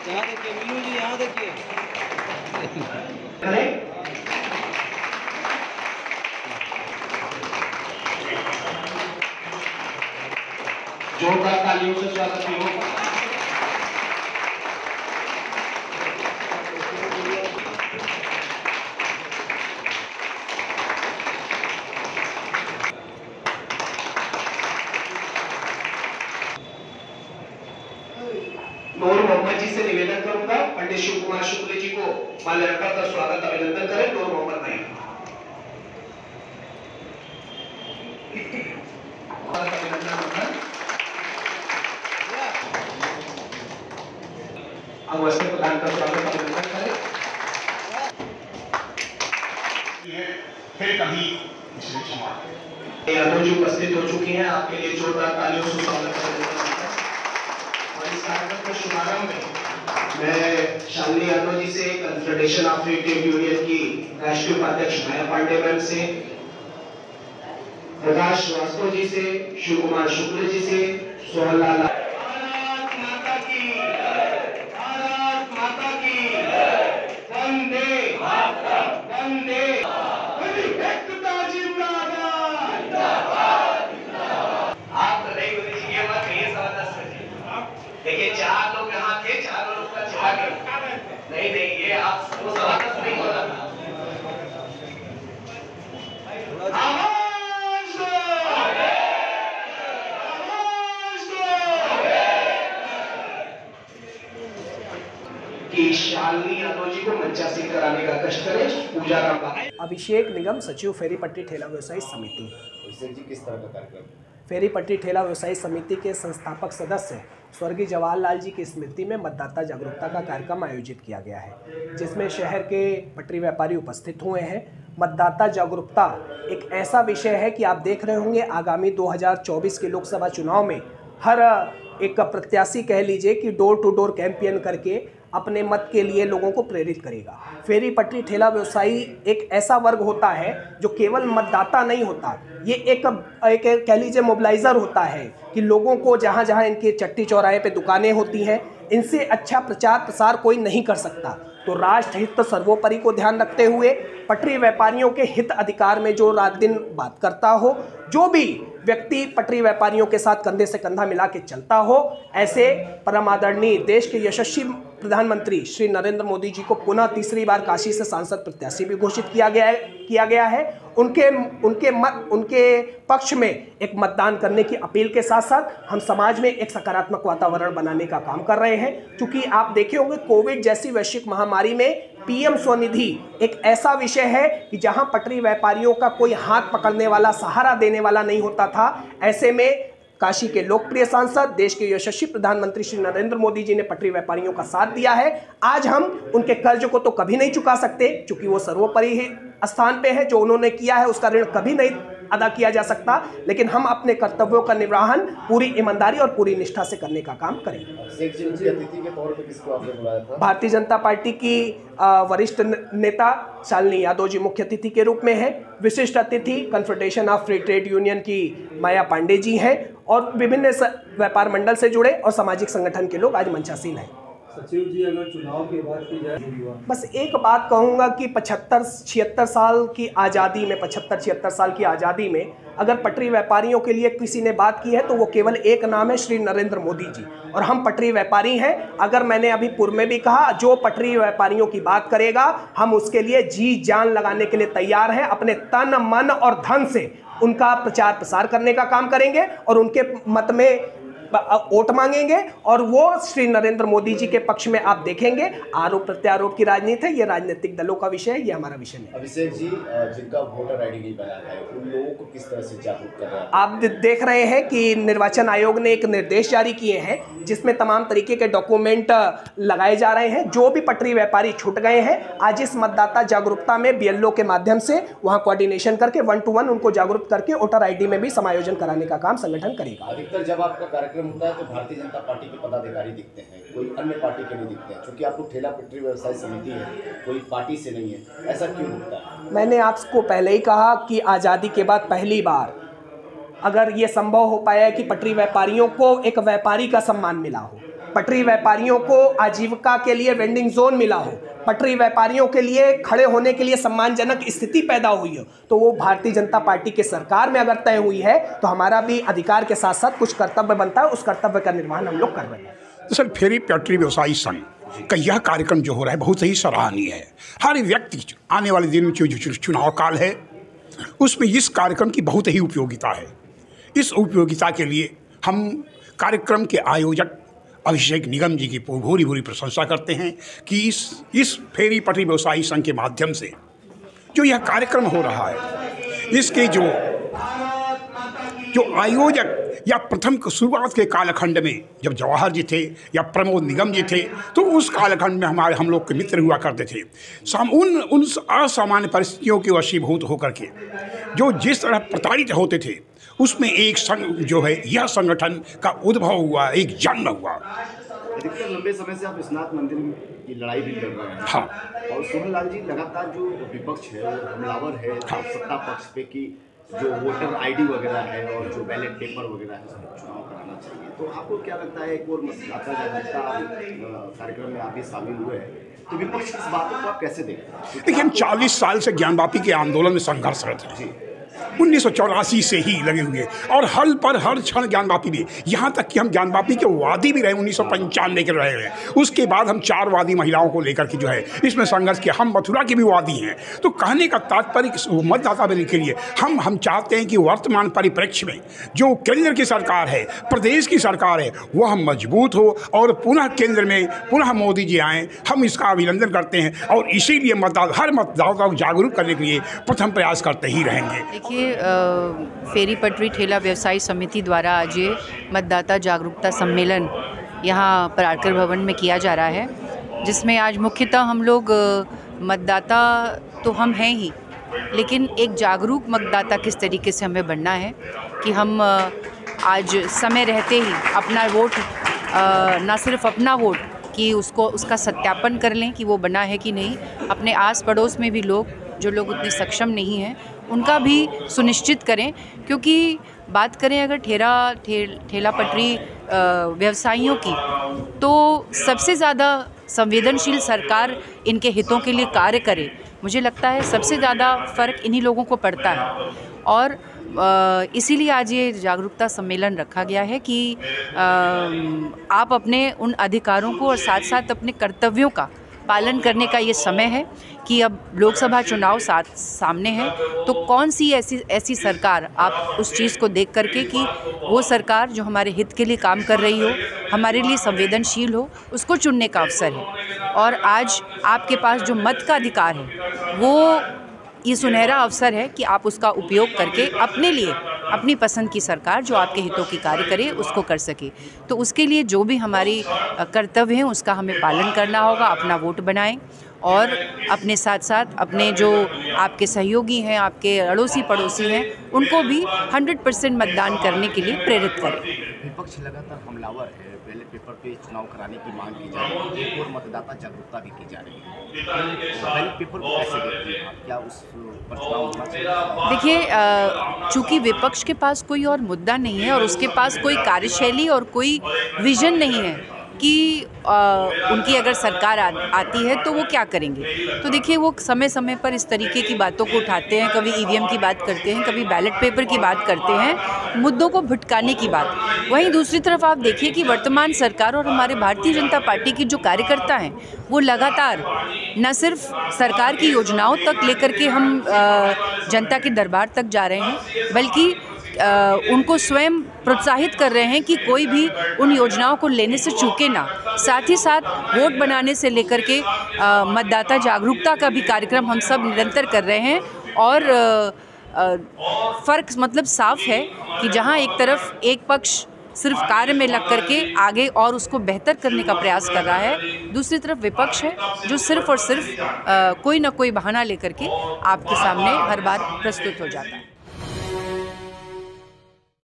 यहाँ देखिए मीनू जी, यहाँ देखिए। जोरदार तालियों से स्वागत कीजिए। नूर मोहम्मद जी से निवेदन करूंगा पंडित शिव कुमार शुक्ल जी को माल्यार्पण का स्वागत अभिनंदन करें। नूर मोहम्मद भाई अवश्य प्रदान का स्वागत अभिनंदन करें। फिर कभी यादव जी उपस्थित हो चुकी हैं, आपके लिए जोरदार तालियों से स्वागत अभिनंदन करते हैं। और इस कार्यक्रम के शुभारंभ में मैं शालिनी यादव जी से confederation of free trade union की राष्ट्रीय उपाध्यक्ष माया पांडे मैम से, प्रकाश श्रीवास्तव जी से, शिव कुमार शुक्ल जी से, सोहनलाल भारत माता की वंदे वंदे एकता जिंदाबाद। आप तो नहीं बोली जी, ये बात कहिए जबरदस्त जी। देखिए 4 लोग यहाँ थे, 4 लोग का चला गया। नहीं नहीं, ये आप वो जबरदस्त नहीं हो रहा। कि शालिनी यादव जी को मंचासीन कराने का कष्ट करें। पूजा राम अभिषेक निगम, सचिव फेरी पट्टी ठेला व्यवसायी समिति। अभिषेक जी, किस तरह का कार्यक्रम? फेरी पट्टी ठेला व्यवसायी समिति के संस्थापक सदस्य स्वर्गीय जवाहरलाल जी की स्मृति में मतदाता जागरूकता का कार्यक्रम आयोजित किया गया है, जिसमें शहर के पटरी व्यापारी उपस्थित हुए हैं। मतदाता जागरूकता एक ऐसा विषय है कि आप देख रहे होंगे आगामी 2024 के लोकसभा चुनाव में हर एक प्रत्याशी कह लीजिए कि डोर टू डोर कैंपेन करके अपने मत के लिए लोगों को प्रेरित करेगा। फेरी पटरी ठेला व्यवसायी एक ऐसा वर्ग होता है जो केवल मतदाता नहीं होता, ये एक कह लीजिए मोबिलाइज़र होता है कि लोगों को जहाँ जहाँ इनके चट्टी चौराहे पे दुकानें होती हैं, इनसे अच्छा प्रचार प्रसार कोई नहीं कर सकता। तो राष्ट्र हित सर्वोपरि को ध्यान रखते हुए पटरी व्यापारियों के हित अधिकार में जो रात दिन बात करता हो, जो भी व्यक्ति पटरी व्यापारियों के साथ कंधे से कंधा मिला के चलता हो, ऐसे परम आदरणीय देश के यशस्वी प्रधानमंत्री श्री नरेंद्र मोदी जी को पुनः तीसरी बार काशी से सांसद प्रत्याशी भी घोषित किया गया है। उनके पक्ष में एक मतदान करने की अपील के साथ साथ हम समाज में एक सकारात्मक वातावरण बनाने का काम कर रहे हैं। क्योंकि आप देखे होंगे कोविड जैसी वैश्विक महामारी में पीएम स्वनिधि एक ऐसा विषय है कि जहां पटरी व्यापारियों का कोई हाथ पकड़ने वाला, सहारा देने वाला नहीं होता था। ऐसे में काशी के लोकप्रिय सांसद, देश के यशस्वी प्रधानमंत्री श्री नरेंद्र मोदी जी ने पटरी व्यापारियों का साथ दिया है। आज हम उनके कर्ज को तो कभी नहीं चुका सकते, क्योंकि वो सर्वोपरि स्थान पे है। जो उन्होंने किया है उसका ऋण कभी नहीं अदा किया जा सकता, लेकिन हम अपने कर्तव्यों का निर्वहन पूरी ईमानदारी और पूरी निष्ठा से करने का काम करेंगे। अतिथि के तौर पे किसको आपने बुलाया था? भारतीय जनता पार्टी की वरिष्ठ नेता शालिनी यादव जी मुख्य अतिथि के रूप में है। विशिष्ट अतिथि confederation of free trade union की माया पांडे जी हैं और विभिन्न व्यापार मंडल से जुड़े और सामाजिक संगठन के लोग आज मंचासीन हैं। सचिव जी, अगर चुनाव की बात की जाए, बस एक बात कहूँगा कि 75-76 साल की आज़ादी में 75-76 साल की आज़ादी में अगर पटरी व्यापारियों के लिए किसी ने बात की है तो वो केवल एक नाम है, श्री नरेंद्र मोदी जी। और हम पटरी व्यापारी हैं। अगर मैंने अभी पूर्व में भी कहा, जो पटरी व्यापारियों की बात करेगा हम उसके लिए जी जान लगाने के लिए तैयार हैं। अपने तन मन और धन से उनका प्रचार प्रसार करने का काम करेंगे और उनके मत में वोट मांगेंगे और वो श्री नरेंद्र मोदी जी के पक्ष में आप देखेंगे। आरोप प्रत्यारोप की राजनीति है, ये राजनीतिक दलों का विषय है, ये हमारा विषय नहीं। अभिषेक जी, जिनका वोटर आईडी नहीं बना है उन लोगों को किस तरह से जागरूक कर रहे हैं? आप देख रहे हैं कि निर्वाचन आयोग ने एक निर्देश जारी किए हैं जिसमें तमाम तरीके के डॉक्यूमेंट लगाए जा रहे हैं। जो भी पटरी व्यापारी छूट गए हैं, आज इस मतदाता जागरूकता में बीएलओ के माध्यम से वहां कोऑर्डिनेशन करके 1 to 1 उनको जागरूक करके वोटर आईडी में भी समायोजन कराने का काम संगठन करेगा। अधिकतर जब आपका कार्यक्रम होता है तो भारतीय जनता पार्टी के पदाधिकारी दिखते हैं, कोई अन्य पार्टी के नहीं दिखते हैं, क्योंकि आपको ठेला पटरी व्यवसाय समिति है, कोई पार्टी से नहीं है, ऐसा क्यों होता है? मैंने आपको पहले ही कहा कि आज़ादी के बाद पहली बार अगर ये संभव हो पाया है कि पटरी व्यापारियों को एक व्यापारी का सम्मान मिला हो, पटरी व्यापारियों को आजीविका के लिए वेंडिंग जोन मिला हो, पटरी व्यापारियों के लिए खड़े होने के लिए सम्मानजनक स्थिति पैदा हुई हो, तो वो भारतीय जनता पार्टी के सरकार में अगर तय हुई है तो हमारा भी अधिकार के साथ साथ कुछ कर्तव्य बनता है, उस कर्तव्य का निर्वहन हम लोग कर रहे हैं। दरअसल फेरी पटरी व्यवसायी संघ का यह कार्यक्रम जो हो रहा है बहुत ही सराहनीय है। हर व्यक्ति आने वाले दिन में जो चुनाव काल है उसमें इस कार्यक्रम की बहुत ही उपयोगिता है। इस उपयोगिता के लिए हम कार्यक्रम के आयोजक अभिषेक निगम जी की भूरी भूरी प्रशंसा करते हैं कि इस फेरी पटरी व्यवसायी संघ के माध्यम से जो यह कार्यक्रम हो रहा है इसके जो आयोजक या प्रथम शुरुआत के कालखंड में जब जवाहर जी थे या प्रमोद निगम जी थे तो उस कालखंड में हम लोग के मित्र हुआ करते थे। उन असामान्य परिस्थितियों के वशीभूत होकर के जो जिस तरह प्रताड़ित होते थे उसमें एक संघ जो है यह संगठन का उद्भव हुआ, एक जन्म हुआ। अधिकतर लंबे समय से आप स्नात मंदिर की लड़ाई भी लड़ रहे हैं। हाँ। और सोहनलाल जी लगातार जो विपक्ष है वो हमलावर है सत्ता पक्ष पे कि जो वोटर आईडी वगैरह है और जो बैलेट पेपर वगैरह है उसमें चुनाव कराना चाहिए। तो आपको क्या लगता है एक और मतदाता जागरूकता कार्यक्रम में आप भी शामिल हुए हैं, तो विपक्ष की इस बातों को आप कैसे देखते हैं? देखिए, हम 40 साल से ज्ञानवापी के आंदोलन में संघर्षरत हैं। 1984 से ही लगे हुए और हल पर हर क्षण ज्ञानवापी भी, यहाँ तक कि हम ज्ञानवापी के वादी भी रहे, 1995 के रहे हैं। उसके बाद हम 4 वादी महिलाओं को लेकर के जो है इसमें संघर्ष किया। हम मथुरा के भी वादी हैं। तो कहने का तात्पर्य मतदाता बनने के लिए हम चाहते हैं कि वर्तमान परिप्रेक्ष्य में जो केंद्र की सरकार है, प्रदेश की सरकार है, वह मजबूत हो और पुनः केंद्र में पुनः मोदी जी आएँ। हम इसका अभिनंदन करते हैं और इसीलिए हर मतदाता को जागरूक करने के लिए प्रथम प्रयास करते ही रहेंगे। देखिए, फेरी पटरी ठेला व्यवसायी समिति द्वारा आज ये मतदाता जागरूकता सम्मेलन यहाँ पराडकर भवन में किया जा रहा है, जिसमें आज मुख्यतः हम लोग मतदाता तो हम हैं ही, लेकिन एक जागरूक मतदाता किस तरीके से हमें बनना है कि हम आज समय रहते ही अपना वोट, ना सिर्फ अपना वोट कि उसका सत्यापन कर लें कि वो बना है कि नहीं, अपने आस पड़ोस में भी जो लोग उतने सक्षम नहीं हैं उनका भी सुनिश्चित करें। क्योंकि बात करें अगर ठेला पटरी व्यवसायियों की, तो सबसे ज़्यादा संवेदनशील सरकार इनके हितों के लिए कार्य करे, मुझे लगता है सबसे ज़्यादा फ़र्क इन्हीं लोगों को पड़ता है। और इसीलिए आज ये जागरूकता सम्मेलन रखा गया है कि आप अपने उन अधिकारों को और साथ साथ अपने कर्तव्यों का पालन करने का ये समय है कि अब लोकसभा चुनाव सामने है, तो कौन सी ऐसी सरकार आप उस चीज़ को देख करके कि वो सरकार जो हमारे हित के लिए काम कर रही हो, हमारे लिए संवेदनशील हो, उसको चुनने का अवसर है। और आज आपके पास जो मत का अधिकार है वो ये सुनहरा अवसर है कि आप उसका उपयोग करके अपने लिए अपनी पसंद की सरकार जो आपके हितों की कार्य करे उसको कर सके। तो उसके लिए जो भी हमारी कर्तव्य हैं उसका हमें पालन करना होगा। अपना वोट बनाएं और अपने साथ साथ अपने जो आपके सहयोगी हैं, आपके अड़ोसी पड़ोसी हैं, उनको भी 100% मतदान करने के लिए प्रेरित करें। विपक्ष लगातार हमलावर है, बैलेट पेपर पे चुनाव कराने की मांग की जा रही है और मतदाता जागरूकता भी की जा रही है। बैलेट पेपर को कैसे देखते हैं आप? क्या उस पर चुनाव होना चाहिए? देखिए, चूँकि विपक्ष के पास कोई और मुद्दा नहीं है और उसके पास कोई कार्यशैली और कोई विजन नहीं है कि उनकी अगर सरकार आती है तो वो क्या करेंगे, तो देखिए वो समय समय पर इस तरीके की बातों को उठाते हैं। कभी ईवीएम की बात करते हैं, कभी बैलेट पेपर की बात करते हैं, मुद्दों को भटकाने की बात। वहीं दूसरी तरफ आप देखिए कि वर्तमान सरकार और हमारे भारतीय जनता पार्टी की जो कार्यकर्ता हैं वो लगातार न सिर्फ सरकार की योजनाओं तक लेकर के हम जनता के दरबार तक जा रहे हैं, बल्कि उनको स्वयं प्रोत्साहित कर रहे हैं कि कोई भी उन योजनाओं को लेने से चूके ना। साथ ही साथ वोट बनाने से लेकर के मतदाता जागरूकता का भी कार्यक्रम हम सब निरंतर कर रहे हैं। और फ़र्क मतलब साफ है कि जहां एक तरफ एक पक्ष सिर्फ कार्य में लग करके आगे और उसको बेहतर करने का प्रयास कर रहा है, दूसरी तरफ विपक्ष है जो सिर्फ और सिर्फ कोई ना कोई बहाना लेकर के आपके सामने हर बार प्रस्तुत हो जाता है।